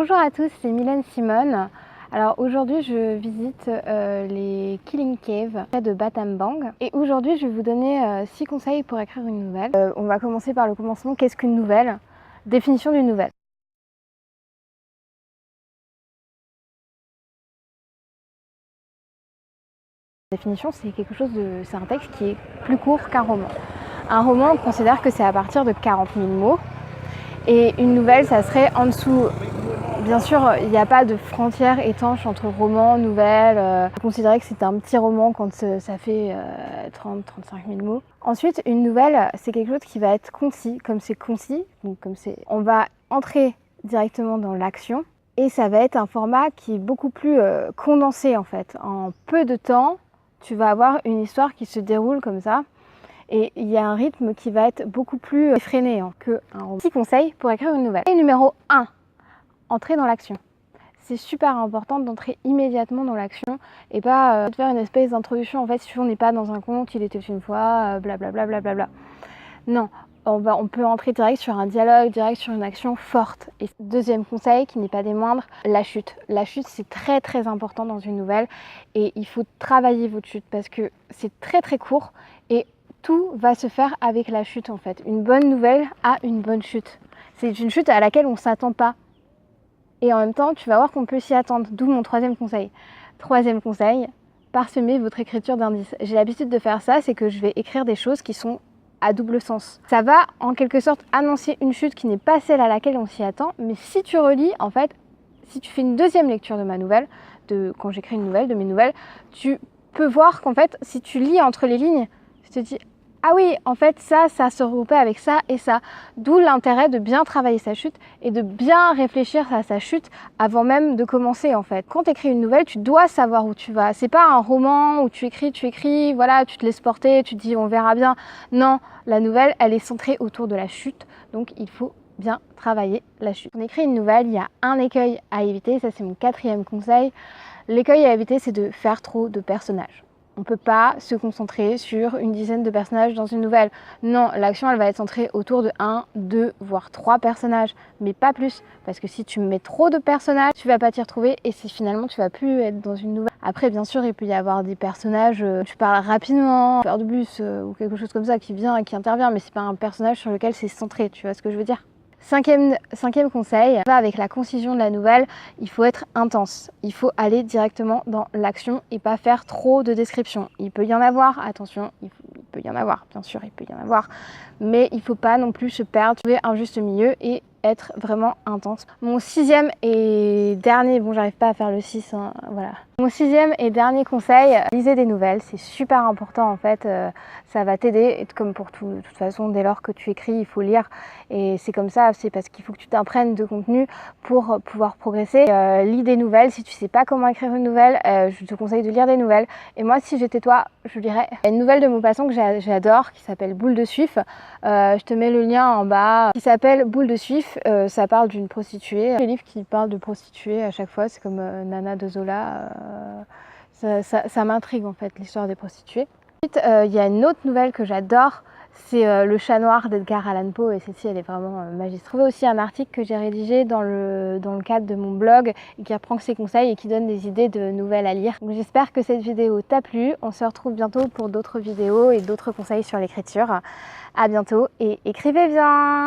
Bonjour à tous, c'est Mylène Simone. Alors aujourd'hui je visite les Killing Cave près de Battambang et aujourd'hui je vais vous donner 6 conseils pour écrire une nouvelle. On va commencer par le commencement. Qu'est-ce qu'une nouvelle? Définition d'une nouvelle. La définition, c'est c'est un texte qui est plus court qu'un roman. Un roman, on considère que c'est à partir de 40 000 mots et une nouvelle, ça serait en dessous. Bien sûr, il n'y a pas de frontière étanche entre roman, nouvelle. Considérer que c'est un petit roman quand ça fait 30-35 000 mots. Ensuite, une nouvelle, c'est quelque chose qui va être concis. Comme c'est concis, on va entrer directement dans l'action et ça va être un format qui est beaucoup plus condensé en fait. En peu de temps, tu vas avoir une histoire qui se déroule comme ça. Et il y a un rythme qui va être beaucoup plus effréné qu'un roman. 6 conseils pour écrire une nouvelle. Et numéro 1. Entrer dans l'action. C'est super important d'entrer immédiatement dans l'action et pas de faire une espèce d'introduction. En fait, si on n'est pas dans un conte, il était une fois, blablabla. Bla. Non, on peut entrer direct sur un dialogue, direct sur une action forte. Et deuxième conseil, qui n'est pas des moindres, la chute. La chute, c'est très très important dans une nouvelle et il faut travailler votre chute parce que c'est très très court et tout va se faire avec la chute en fait. Une bonne nouvelle a une bonne chute. C'est une chute à laquelle on ne s'attend pas. Et en même temps, tu vas voir qu'on peut s'y attendre, d'où mon troisième conseil. Troisième conseil, parsemez votre écriture d'indices. J'ai l'habitude de faire ça, c'est que je vais écrire des choses qui sont à double sens. Ça va en quelque sorte annoncer une chute qui n'est pas celle à laquelle on s'y attend, mais si tu relis, en fait, si tu fais une deuxième lecture de ma nouvelle, quand j'écris une nouvelle, de mes nouvelles, tu peux voir qu'en fait, si tu lis entre les lignes, tu te dis ah oui, en fait, ça se regroupait avec ça et ça. D'où l'intérêt de bien travailler sa chute et de bien réfléchir à sa chute avant même de commencer, en fait. Quand tu écris une nouvelle, tu dois savoir où tu vas. C'est pas un roman où tu écris, voilà, tu te laisses porter, tu te dis on verra bien. Non, la nouvelle, elle est centrée autour de la chute. Donc, il faut bien travailler la chute. Quand on écrit une nouvelle, il y a un écueil à éviter. Ça, c'est mon 4e conseil. L'écueil à éviter, c'est de faire trop de personnages. On ne peut pas se concentrer sur une dizaine de personnages dans une nouvelle. Non, l'action, elle va être centrée autour de 1, 2, voire 3 personnages, mais pas plus. Parce que si tu mets trop de personnages, tu vas pas t'y retrouver et finalement, tu vas plus être dans une nouvelle. Après, bien sûr, il peut y avoir des personnages, tu parles rapidement, faire de bus ou quelque chose comme ça qui vient et qui intervient, mais c'est pas un personnage sur lequel c'est centré, tu vois ce que je veux dire? Cinquième conseil, avec la concision de la nouvelle, il faut être intense. Il faut aller directement dans l'action et pas faire trop de descriptions. Il peut y en avoir, attention, il peut y en avoir, bien sûr, il peut y en avoir. Mais il ne faut pas non plus se perdre, trouver un juste milieu et être vraiment intense. Mon 6e et dernier, bon j'arrive pas à faire le 6, hein, voilà. Mon 6e et dernier conseil, lisez des nouvelles, c'est super important en fait, ça va t'aider, et comme pour tout, de toute façon dès lors que tu écris il faut lire et c'est comme ça, c'est parce qu'il faut que tu t'imprègnes de contenu pour pouvoir progresser. Lis des nouvelles, si tu sais pas comment écrire une nouvelle, je te conseille de lire des nouvelles et moi si j'étais toi, je lirais. Il y a une nouvelle de Maupassant que j'adore qui s'appelle Boule de Suif, je te mets le lien en bas, qui s'appelle Boule de Suif. Ça parle d'une prostituée. Les livres qui parlent de prostituées à chaque fois, c'est comme Nana de Zola. Ça m'intrigue en fait, l'histoire des prostituées. Ensuite, il y a une autre nouvelle que j'adore, c'est Le Chat Noir d'Edgar Allan Poe et celle-ci elle est vraiment magique. J'ai trouvé aussi un article que j'ai rédigé dans le cadre de mon blog et qui reprend ses conseils et qui donne des idées de nouvelles à lire. Donc j'espère que cette vidéo t'a plu. On se retrouve bientôt pour d'autres vidéos et d'autres conseils sur l'écriture. À bientôt et écrivez bien!